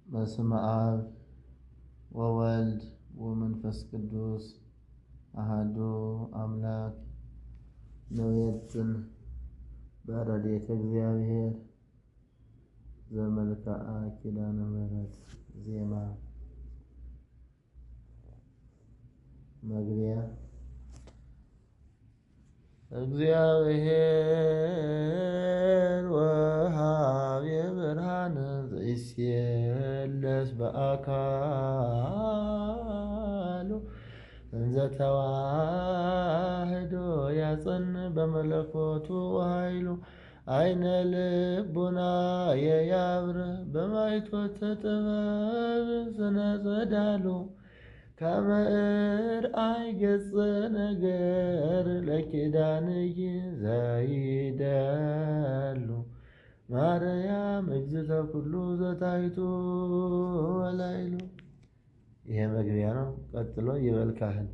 በስመ አብ ወወልድ ወመንፈስ ቅዱስ አሐዱ አምላክ ነዌትን በረድኤተ እግዚአብሔር ዘመልክዓ ኪዳነ ምሕረት ዜማ መግቢያ እግዚአብሔር ወሃቤ ብርሃነ ዘይሴለስ በአካሉ እንዘ ተዋህዶ ያጸን በመለኮቱ ኃይሉ አይነ ልቡና የያብርህ በማይቶተ ጥበብ ስነ ጸዳሉ ከመርአይ ገጸ ነገር ለኪዳንኪ ዘይደሉ ማርያም እግዝእተ ኩሉ ዘታይቱ ወላይሉ። ይሄ መግቢያ ነው። ቀጥሎ ይበል ካህን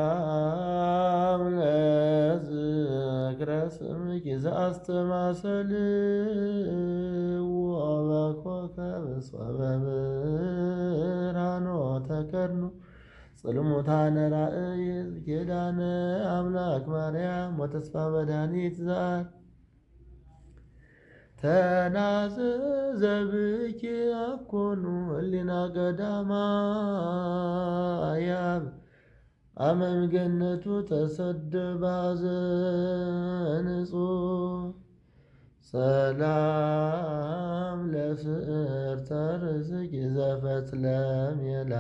ሰላም ለዝክረ ስምኪ ዘአስተማሰልዎ በኮከበ ሶበ ብርሃኖ ተከድኑ ጽልሙታነ ራእይ ኪዳነ አምላክ ማርያም ወተስፋ መድኃኒት ዛር ተናዘዘብኪ አኮኑ ህሊና ገዳማያብ አመም ገነቱ ተሰደባ ዘንጹህ ሰላም ለፍቅርተ ርእስኪ ዘፈትለሜላ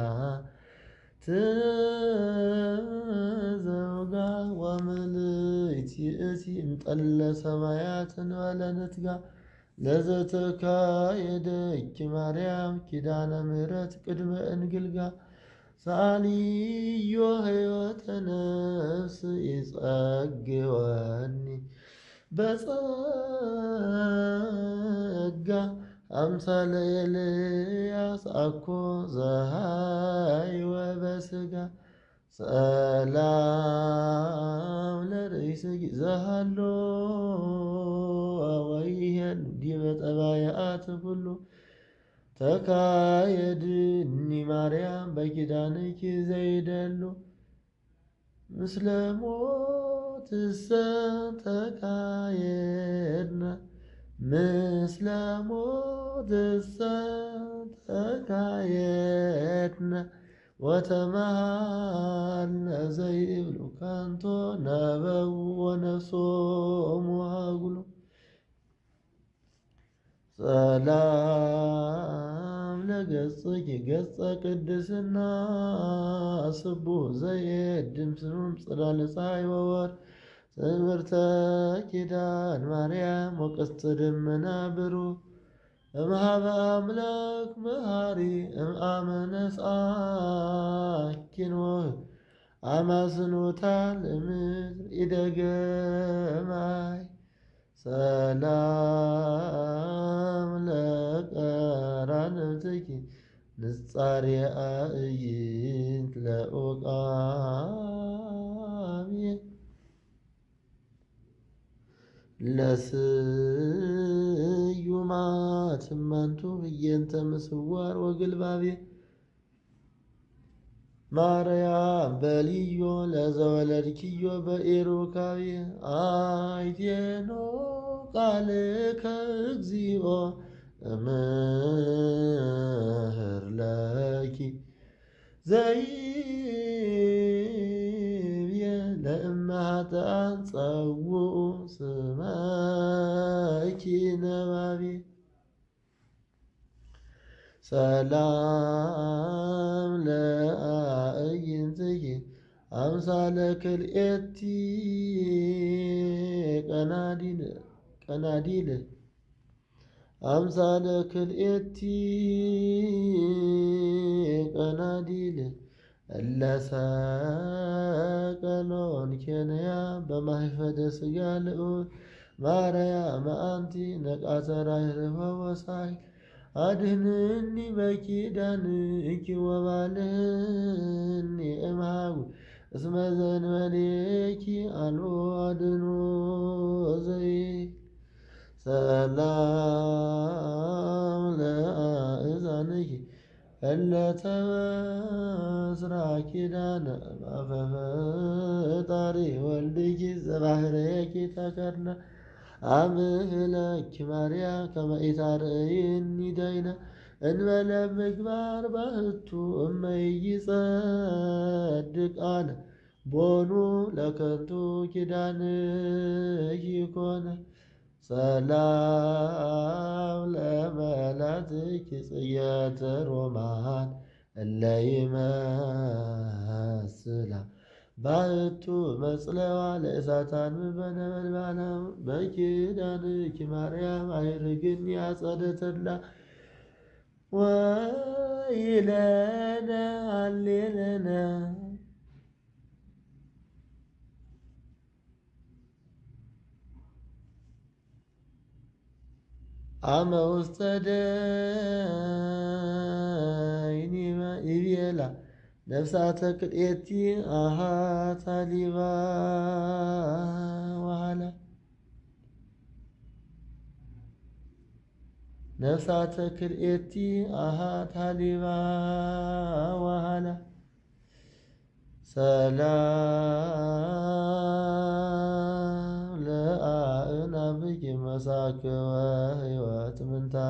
ትዘውጋ ወምልእቲ እቲ እምጠለ ሰማያት እንበለ ንትጋ ለዘተካየደኪ ማርያም ኪዳነ ምሕረት ቅድመ እንግልጋ ሳሊዮ ሕይወተ ነፍስ ይጸግወኒ በጸጋ አምሳለ ኤልያስ አኮ ዘሃይወ በሥጋ ሰላም ለርእስኪ ዘሃሎ ወይሄሉ ዲበ ጠባያት ሁሉ ተካየድኒ ማርያም በኪዳንኪ ዘይደሉ ምስለ ሞትሰ ተካየድነ ምስለ ሞትሰ ተካየድነ ወተመሃልነ ዘይብሉ ከንቶ ነበው ወነፍሶሙ ሀጉሉ ሰላም ለገጽኪ ገጸ ቅድስና ስቡሕ ዘየድም ስኑም ጽላለ ፀሐይ ወወር ትምህርተ ኪዳን ማርያም ወቀስተ ደመና ብሩህ እምኀበ አምላክ መሐሪ እምአመ ነስአኪን አማስኖታ ለምድር ኢደገማይ ሰላም ለቀራንብትኪ ንጻሬ አዕይንት ለዑቃብየ ለስዩማት እማንቱ ህየንተ ምስዋር ወግልባቤ ማርያም በልዮ ለዘወለድኪዮ በኢሩካቤ አይቴኖ ቃልከ እግዚኦ እምህር ለኪ ዘይብየ ለእመ ኃጥኣን ጸውዑ ስመኪ ነባቤ ሰላም ለአዕይንትኪ አምሳለ ክልኤቲ ቀናዲል አምሳለ ክልኤቲ ቀናዲል እለ ሰቀሎን ኬንያ በማኅፈደ ሥጋ ልዑል ማርያም አንቲ ነቃተ ራሕርኅ ወሳይ አድኅንኒ በኪዳንኪ ወባልሐኒ እምኀጉል እስመ ዘእንበሌኪ አልቦ አድኅኖ ዘይክ ሰላም ለአእዛንኪ እለ ተበስራ ኪዳነ ማፈፈጣሪ ወልድኪ ዘባሕርይኪ ተከድነ አምህለኪ ማርያም ከመ ኢታርአይኒ ደይነ እንበለ ምግባር ባሕቱ እመ ኢይጸድቃነ ቦኑ ለከንቱ ኪዳንኪ ኮነ። ሰላም ለመላትኪ ጽየተ ሮማን እለ ይመስላ ባሕቱ መጽለዋ ለእሳታን በነበልባላ በኪዳንኪ ማርያም አይርግኒ አጸደ ተድላ ወይለነ አሌለነ አመ ውስተ ደይኒ ይቤላ ነፍሳተ ክልኤቲ አሃታ ሊባ ዋላ ነፍሳተ ክልኤቲ አሃታ ሊባ ዋላ ሰላም ለአእናብኪ መሳክወ ሕይወት ምንታውየ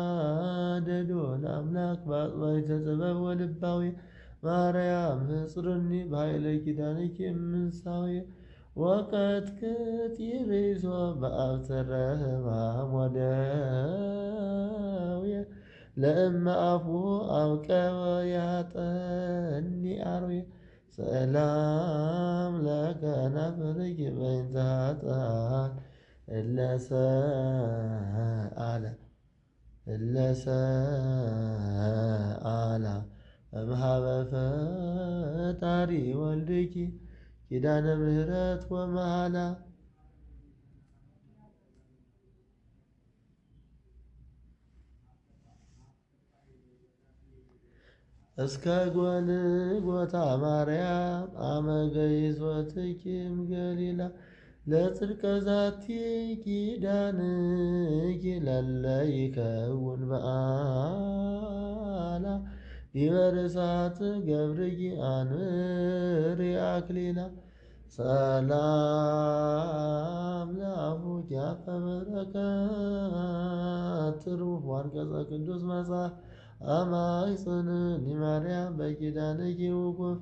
ሰአስተዋደዶን አምላክ በአጽባይተ ጥበብ ወልባውየ ማርያም ህጽርኒ በኃይለ ኪዳንኪ እምንሳውየ ወቀጥቅጥ ይሬሶ በአብሰረ ሕማም ወደውየ ለእመ አፉ አውቀወ ያጠኒ አርዌ ሰላም ለከናፍርኪ በይንተ ኃጥኣን እለ ሰአላ እምኀበ ፈጣሪ ወልድኪ ኪዳነ ምሕረት ወመሃላ እስከ ጎልጎታ ማርያም አመ ገይዞትኪም ገሊላ ለጽድቀ ዛቲ ኪዳንኪ ለለ ይከውን በዓላ ዲበ ርሳት ገብርኪ አንብሪ አክሊላ ሰላም ለአፉኪ አፈ በረከት ትሩፍ ወአንቀጸ ቅዱስ መጽሐፍ አማይጽንኒ ማርያም በኪዳንኪ ውቁፍ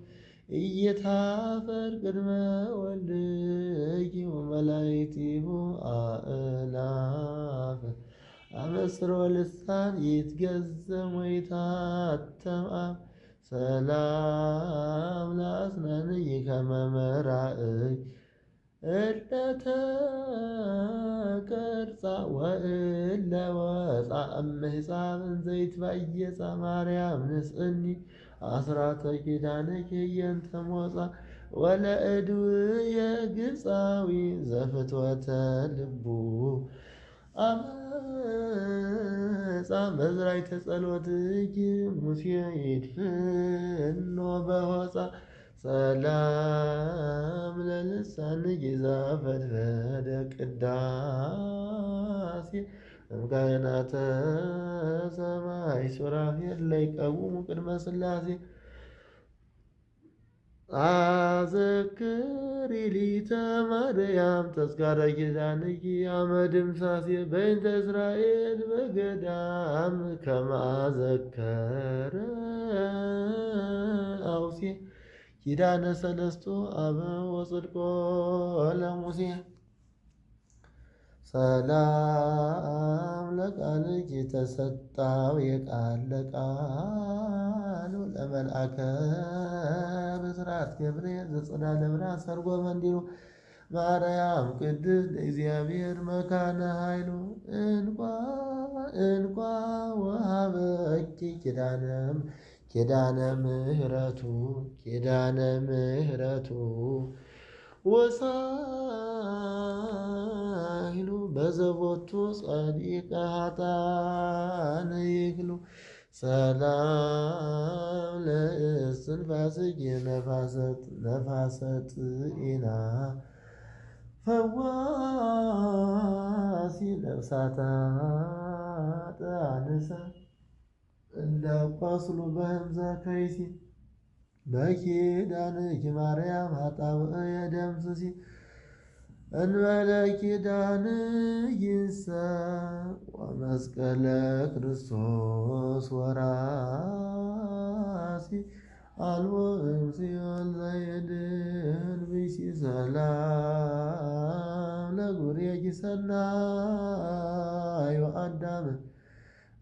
ኢይታፈር ቅድመ ወልድኪ ወመላእክቲሁ አእላፍ አመስሮ ልሳን ይትገዘም ወይታተም አብ ሰላም ለአስናንኪ ከመ መራእይ እለ ተቀርጻ ወእለ ወፃ እምሕፃብ እንዘ ይትባየፃ ማርያም ንጽሕኒ አስራተ ኪዳንኪ እየንተ ሞፃ ወለእድውየ ግብፃዊ ዘፍትወተ ልቡ አመፃ መዝራዕተ ጸሎትኪ ሙሴ ይድፍኖ በሆፃ ሰላም ለልሳንኪ ዘፈድፈደ ቅዳሴ እምካህናተ ሰማይ ሱራፌል ለይቀውሙ ቅድመ ሥላሴ አዘክሪ ሊተ ማርያም ተስካረ ኪዳንኪ አመ ድምሳሴ በእንተ እስራኤል በገዳም ከመ አዘከረ አውሴ ኪዳነ ሰለስቱ አበው ወጽድቆ ለሙሴ ሰላም ለቃልኪ ተሰጣው የቃል ለቃሉ ለመልአከ ብስራት ገብርኤል ዘጽዳለ ብርሃን ሰርጎ መንዲሩ ማርያም ቅድስት ለእግዚአብሔር መካነ ኃይሉ እንኳ ወሀበኪ ኪዳነ ምሕረቱ ወሳሂሉ በዘቦቱ ጸዲቀ ኃጥኣን ይክሉ ሰላም ለእስትንፋስኪ ነፋሰት ኢና ፈዋሲ ነፍሳታ ጣንሰ እንዳቋስሉ በህምዘ ከይሲ በኪዳንኪ ማርያም ኃጣውእ የደምስሲ እንበለ ኪዳንኪሰ ወመስቀለ ክርስቶስ ወራሲ አልቦ እምሲኦል ዘይድን ብእሲ ሰላም ለጉርየኪ ሰናይ ወአዳም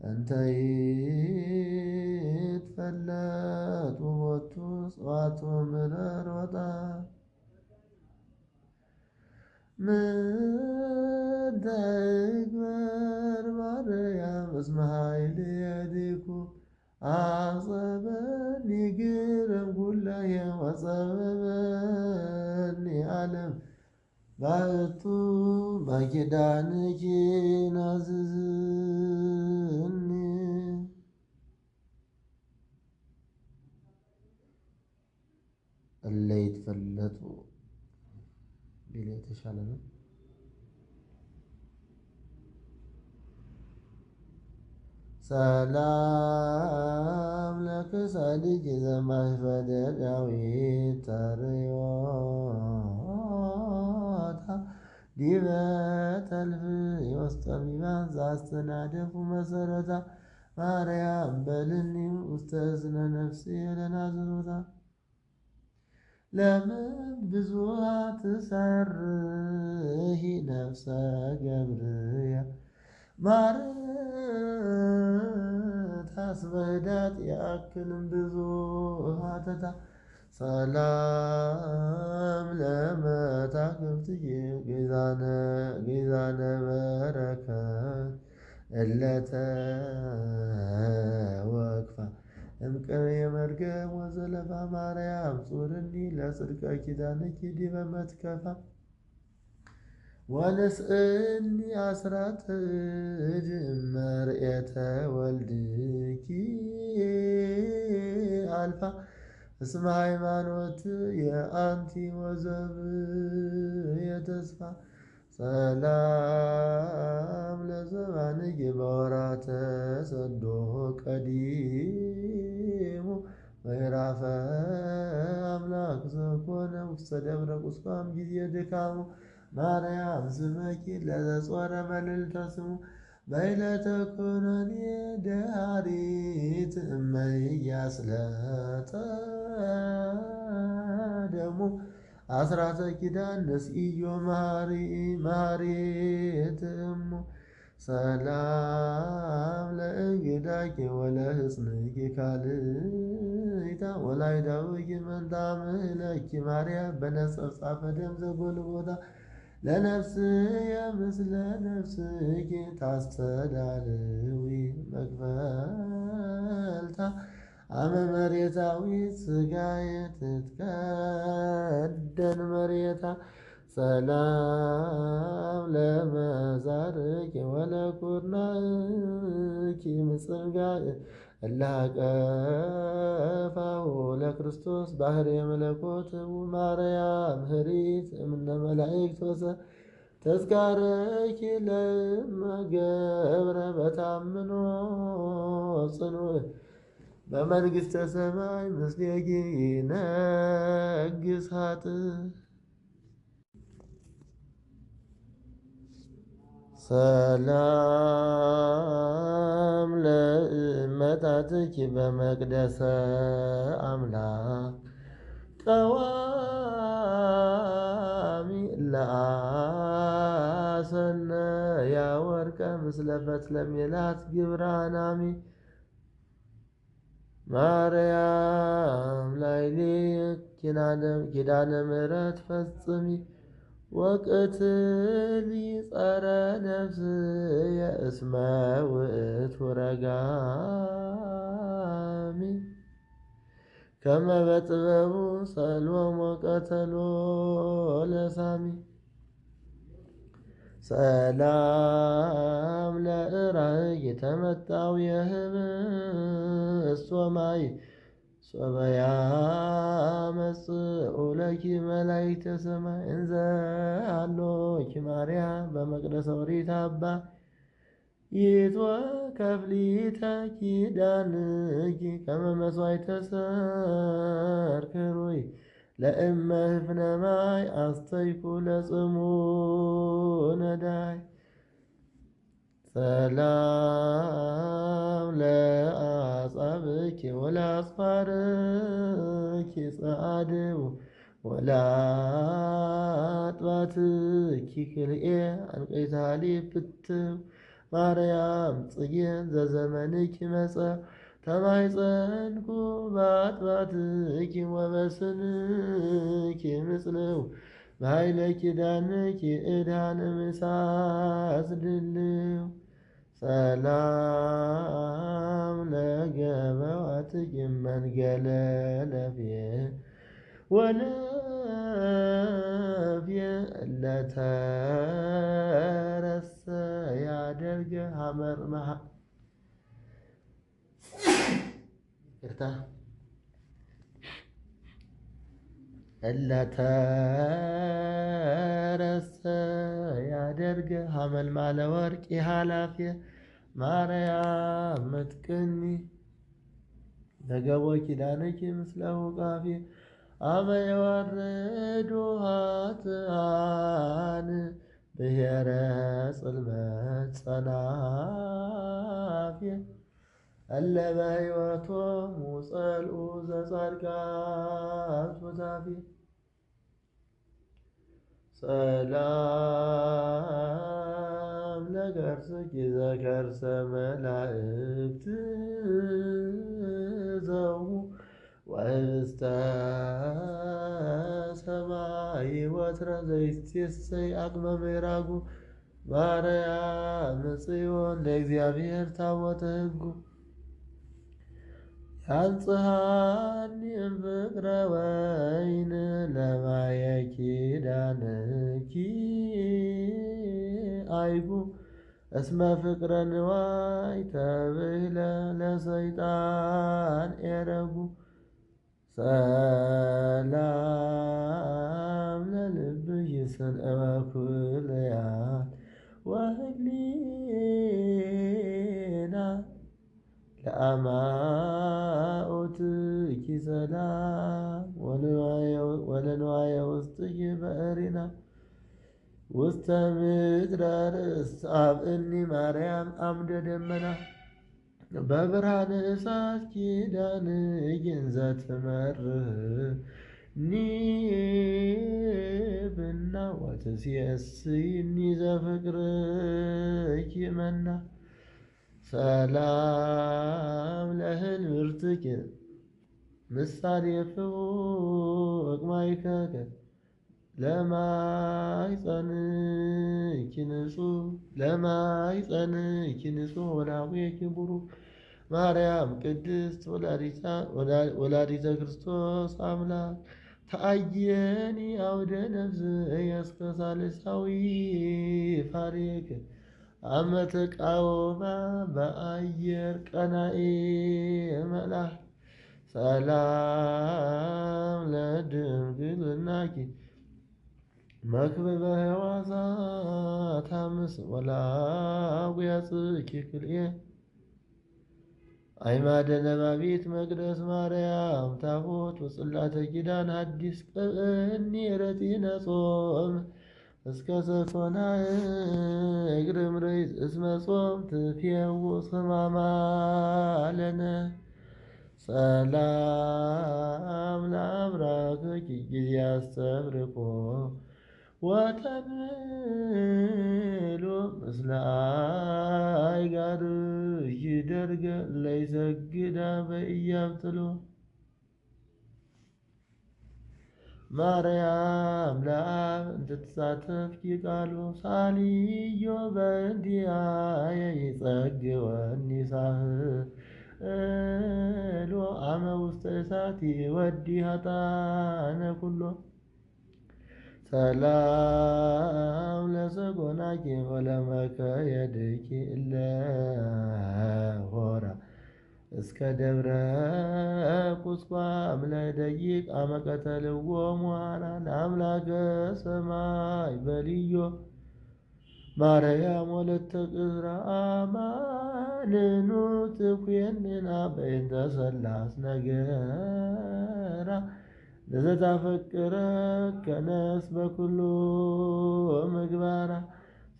እንተ ይትፈለጥ ውእቱ ጽዋቶ ምድር ወጣ ምንተ እግበር ማርያም እስመ ኃይል የዲኩ አጸበኒ ግርም ኩለየ ወጸበበኒ ዓለም ባሕቱ በኪዳንኪ ናዝዝኒ እለ ይትፈለጡ ቢል የተሻለ ነው። ሰላም ለክሳድኪ ዘማኅፈደ ዳዊት ተርዮታ ዲበ ተልፍ ወስጠሚማን ዘአስተናደፉ መሰረታ ማርያም በልኒ ውስተ እዝነ ነፍሴ ለናዝሮታ ለምን ብዙኃ ትሰርሒ ነፍሰ ገብርየ ማርታ እስመ ህዳት ያክልም ብዙኃተታ ሰላም ለመታክፍትኪ ጌዛነ በረከት እለተ ወክፋ እምቅብ የመርገም ወዘለፋ ማርያም ጹርኒ ለጽድቀ ኪዳንኪ ዲበ መትከፋ ወንስእኒ አስራተ እድ እመርኤተ ወልድኪ አልፋ እስመ ሃይማኖት የአንቲ ወዘብ የተስፋ ሰላም ለዘባንኪ በወራተ ሰዶ ቀዲሙ ምዕራፈ አምላክ ዘኮነ ውስተ ደብረ ቁስቋም ጊዜ ድካሙ ማርያም ስመኪ ለዘጾረ መልዕልተ ስሙ በዕለተ ኩነኔ ደኃሪት እመያስለጠ ደሙ አስራተ ኪዳን ንስእዮ መሐሬት እሙ ሰላም ለእንግዳኪ ወለሕፅንኪ ካልእታ ወላይዳውኪ መንታ ምህለኪ ማርያም በነጸብጻፈ ደም ዘጎልጎታ ለነፍስየ ምስለ ነፍስኪ ታስተዳልዊ መክፈልታ አመ መሬታዊት ሥጋየ ትትከደን መሬታ ሰላም ለመዛርኪ ወለኩርናኪ ምጽንጋዕ እለ አቀፋሁ ለክርስቶስ ባሕርየ መለኮት ማርያም ኅሪት እምነ መላእክት ተዝካረኪ ለእመ ገብረ በታምኖ ጽኑዕ በመንግሥተ ሰማይ ምስሌኪ ይነግሥ ኃጥእ ሰላም ለእመታትኪ በመቅደሰ አምላክ ቀዋሚ ለአሰነ ያወርቀ ምስለ ፈትለ ሜላት ግብራናሚ ማርያም ላዕሌኪ ኪዳነ ምሕረት ፈጽሚ ወቅትሊ ጸረ ነፍስየ እስመ ውእቱ ረጋሚ ከመ በጥበቡ ሰሎሞ ቀተሎ ለሳሚ ሰላም ለእራይ የተመጣው የህብስት ወማይ ሶበያ መጽኡ ለኪ መላእክተ ሰማይ እንዘ አሎኪ ማርያም በመቅደሰ ኦሪት አባ ይትወከፍሊተ ኪዳንኪ ከመ መሥዋዕተ ሰርክ ሩይ ለእመ ህፍነ ማይ አስተይኩ ለጽሙ ነዳይ ሰላም ለአጻብኪ ወለአጽፋርኪ ጸአድው ወለአጥባትኪ ክልኤ አንቀይተ ሐሊብ ፍትው ማርያም ጽጌ ዘዘመንኪ መጽአ ተማኅፀንኩ በአጥባትኪ ወበስንኪ ምጽንው በኃይለ ኪዳንኪ እድኃነ ምሳስ ድልው ሰላም ለገበዋትኪ መንገለ ለፍየ ወለፍየ ለተረሰ ያደርገ ሐመር ይቅርታ እለተረሰ ያደርገ ሐመልማለ ወርቅ ኃላፊየ ማርያም ምትቅኒ በገቦ ኪዳንኪ ምስለ ውቃፊየ አመ የወርዱ ኃጥኣን ብሔረ ጽልመት ጸናፍየ እለ በሕይወቶሙ ጸልኡ ዘጻድቃን ሱታፍየ ሰላም ለከርስኪ ዘከርሰ መላእክት ዘው ወህብስተ ሰማይ ወትረ ዘይትሴሰይ አቅመ ምዕራጉ ማርያም ጽዮን ለእግዚአብሔር ታቦተ ሕጉ ያንጽሐኒ እምፍቅረ ወይን ለማየ ኪዳንኪ አይጉ እስመ ፍቅረ ንዋይ ተብህለ ለሰይጣን ኤረጉ ሰላም ለልብኪ ስንእወ ኩልያት ወህሊና ለአማኦትኪ ሰላም ወለንዋየ ውስጥኪ በእሪና ውስተ ምድረ ርእስ አብእኒ ማርያም አምደ ደመና በብርሃነ እሳት ኪዳንኪ እንዘ ትመርህኒብና ወትሴስይኒ ዘፍቅርኪ መና ሰላም ለህልብርትኪ ምሳሌ ፍቁር ማእከከ ለማኅፀንኪ ንጹሕ ወላዌኪ ቡሩክ ማርያም ቅድስት ወላዲተ ክርስቶስ አምላክ ተአየኒ አውደ ነፍስየ እስከ ሣልሳዊ ፋሬከ አመ ተቃወማ በአየር ቀናኤ መልአክ ሰላም ለድንግልናኪ መክብበ ሕዋሳት አምስ ወላጉያጽኪ ክልኤ አይማደ ነባቢት መቅደስ ማርያም ታቦት ወጽላተ ኪዳን ሐዲስ ቅብእኒ ረቲነ ጾም እስከ ሰኮና እግር ምርይት እስመ ጾም ትፌውስ ሕማማ ለነ ሰላም ለአብራክኪ ጊዜ አስተብርቆ ወተንሎ ምስለ አይጋርኪ ደርገ ለይሰግዳ በኢያብትሎ ማርያም ለአብ እንትትሳተፍኪ ቃሉ ሳልዮ በእንቲአየ ይጸግወኒ ሳህሎ አመ ውስተ እሳት ይወዲ ኃጥአነ ኩሎ ሰላም ለሰጎናኪ ወለመከየድኪ እለ ሆራ እስከ ደብረ ቁስቋም ለደቂቅ አመቀተልዎ ሟራ ለአምላከ ሰማይ በልዮ ማርያም ወለተ ቅዝራ አማንኑ ትኩየንና በእንተ ሰላስ ነገራ ለዘታፈቅረ ከነስ በኩሉ ምግባራ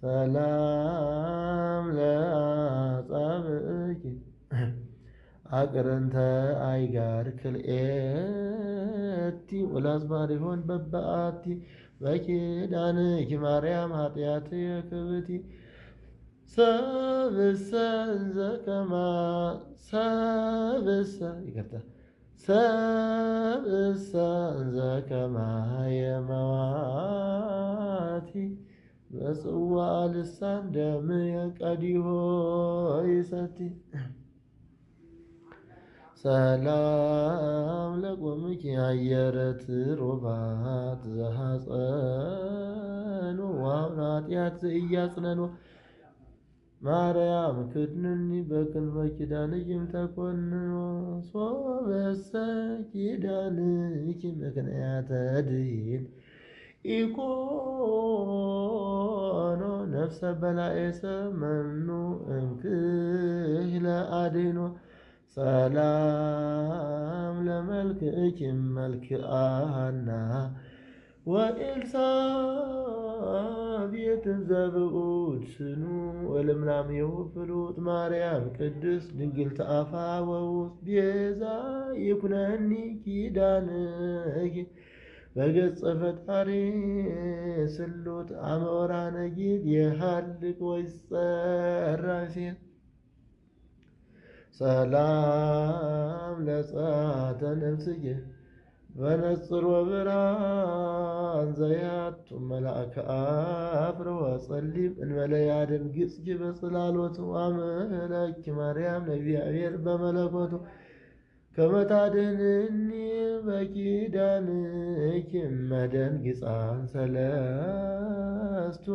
ሰላም ለአጻብእኪ አቅርንተ አይጋር ክልኤቲ ወላዝማሪሆን በበአቲ በኪዳንኪ ማርያም ኃጢአት የክብቲ ሰብእሰ እንዘከማ ሰብእሰ ይቅርታ ሰብእሰ እንዘከማ የመዋቲ በጽዋ ልሳን ደም የቀዲሆ ይሰቲ ሰላም ለቆምኪ አየረት ሮባት ዘሐፀኑ ዋውነ ኃጢአት ዘኢያጽነኑ ማርያም ክድንኒ በክንፈ ኪዳንኪም ተኮንኖ ሶበሰ ኪዳንኪ ምክንያተ ድኂን ኢኮኖ ነፍሰ በላዔሰ መኑ እምክህለ አድኅኖ ሰላም ለመልክዕኪ መልክአሃና ወኤልሳቤጥ ዘብኡድ ስኑ ወለምናምየሁ ፍሉጥ ማርያም ቅድስት ድንግል ተአፋ ወውስጥ ቤዛ ይኩነኒ ኪዳንኪ በገጸ ፈጣሪ ስሉጥ አመወራነ ጊት የሃልቅ ወይጸራይ ሴት ሰላም ለጸአተ ነፍስኪ በነጽር ወብርሃን ዘያቱ መልአከ አፍረ ወጸሊም እንበለ ያድም ግጽኪ በጽላሎቱ አምላኪ ማርያም ለእግዚአብሔር በመለኮቱ ከመ ታድኅነኒ በኪዳንኪ እመደንግጻን ሰለስቱ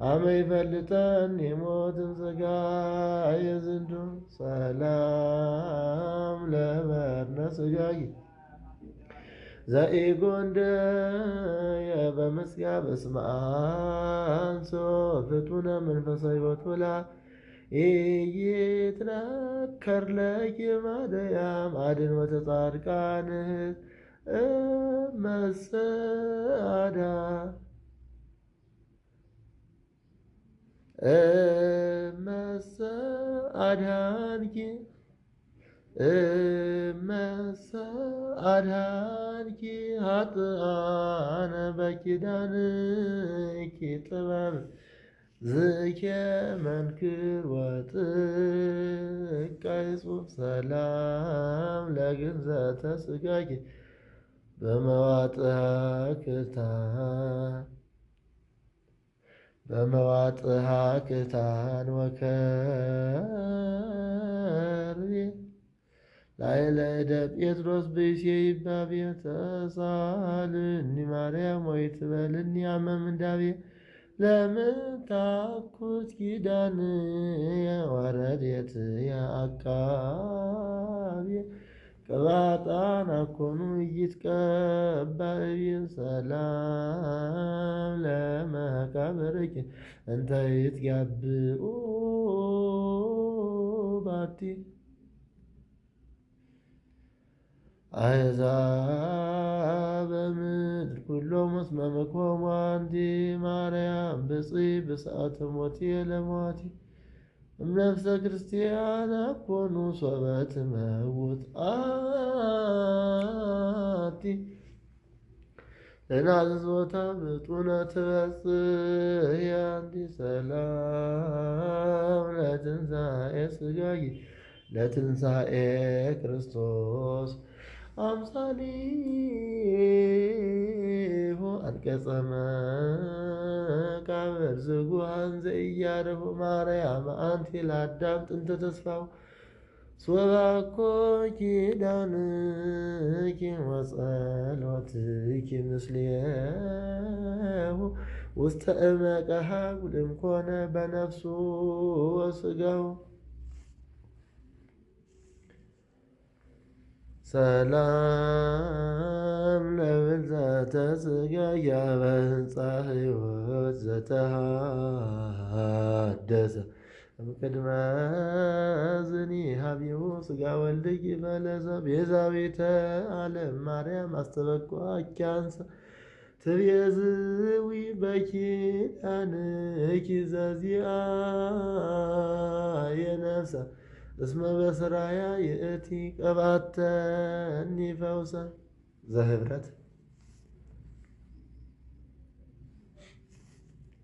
አመ ይፈልጠኒ ሞትን ሥጋየ ዝንቱ ሰላም ለበርነ ሥጋየ ዘኢጎንደየ በምስጋብ እስመ አንሶ ፍጡነ መንፈሰ ሕይወት ወላ ኢይትነከር ለኪ ማርያም አድኅኖተ ጻድቃን እመሰአዳ አድኃንኪ ኃጥአነ በኪዳንኪ ጥበብ ዝኬ መንክር ወጥቀ ይጹፍ ሰላም ለግንዘተ ሥጋኪ በመዋጥሃ ክታን ወከርቤ ላዕለ እደ ጴጥሮስ ብእሴ ይባቤ ተሳሃልኒ ማርያም ወይትበልኒ አመ ምንዳቤ ለምታኩት ኪዳንየ ወረድኤትየ አቃቤ ቅባጣን አኮኑ ኢይትቀበል ሰላም ለመቃብርኪ እንተ ይትጋብኡ ባቲ አሕዛበ ምድር ኩሎሙ እስመ ምክሆሙ አንቲ ማርያም ብፅዕት ብስዓተ ሞትየ ለሞቲ እምነፍሰ ክርስቲያን አኮኑ ሶበ ትመውት አቲ ለናዝዞታ ብጡነ ትበጽሕ አንቲ ሰላም ለትንሣኤ ሥጋኪ ለትንሣኤ ክርስቶስ አምሳሊሁ አንቀጸ መቃብር ዝጉሃን ዘኢያርሁ ማርያም አንቲ ለአዳም ጥንተ ተስፋው ሶባኮ ኪዳንኪ ወጸሎትኪ ምስሌሁ ውስተ እመቀ ሀጉል እምኮነ በነፍሱ ወሥጋሁ ሰላም ለብልዘተ ሥጋ ያበህንፃ ሕይወት ዘተሃደሰ እምቅድመ ዝኒ ሀቢሁ ሥጋ ወልድኪ ፈለሰ ቤዛዊተ ዓለም ማርያም አስተበቋኪ አንሰ ትቤዝዊ በኪዳንኪ ዘዚአየ ነፍሰ እስመ በስራያ ይእቲ ቀባተኒ ፈውሰ ዘህብረት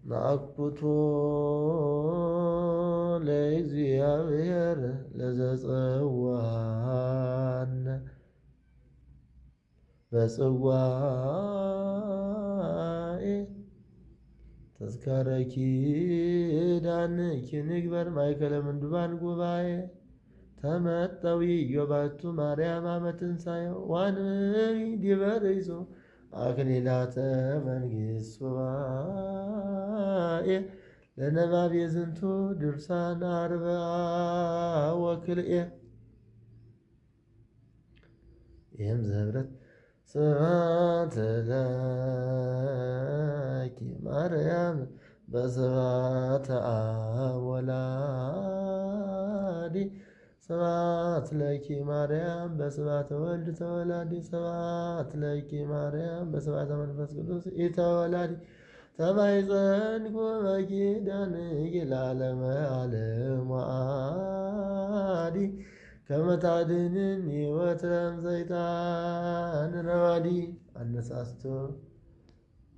ናአኩቶ ለእግዚአብሔር ለዘጸዋነ በጽዋኤ ተዝካረ ኪዳንኪ ንግበር ማእከለ ምንዱባን ጉባኤ ተመጠዊ ኢዮባቱ ማርያም አመ ትንሣኤሁ ዋንበሪ ዲበ ርእሱ አክሊላተ መንግሥት ሱባኤ ለነባቤ ዝንቱ ድርሳን አርብዓ ወክልኤ ይህም ዘህብረት ስብሐት ለኪ ማርያም በስብሐተ አብ ወላዲ ስብሐት ለኪ ማርያም በስብሐተ ወልድ ተወላዲ ስብሐት ለኪ ማርያም በስብሐተ መንፈስ ቅዱስ ኢተወላዲ ተማኅፀንኩ በኪዳንኪ ለዓለመ ዓለም ወአዲ ከመ ታድኅነኒ ወትረ እምሰይጣን ረዋዲ። አነሳስቶ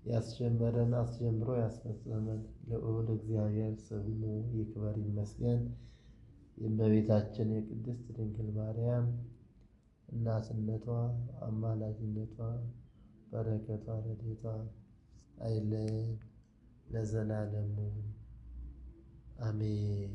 ያስጀመረን አስጀምሮ ያስፈጸመን ልዑል እግዚአብሔር ስሙ ይክበር ይመስገን። የእመቤታችን የቅድስት ድንግል ማርያም እናትነቷ፣ አማላጅነቷ፣ በረከቷ፣ ረድኤቷ አይለየን ለዘላለሙ አሜን።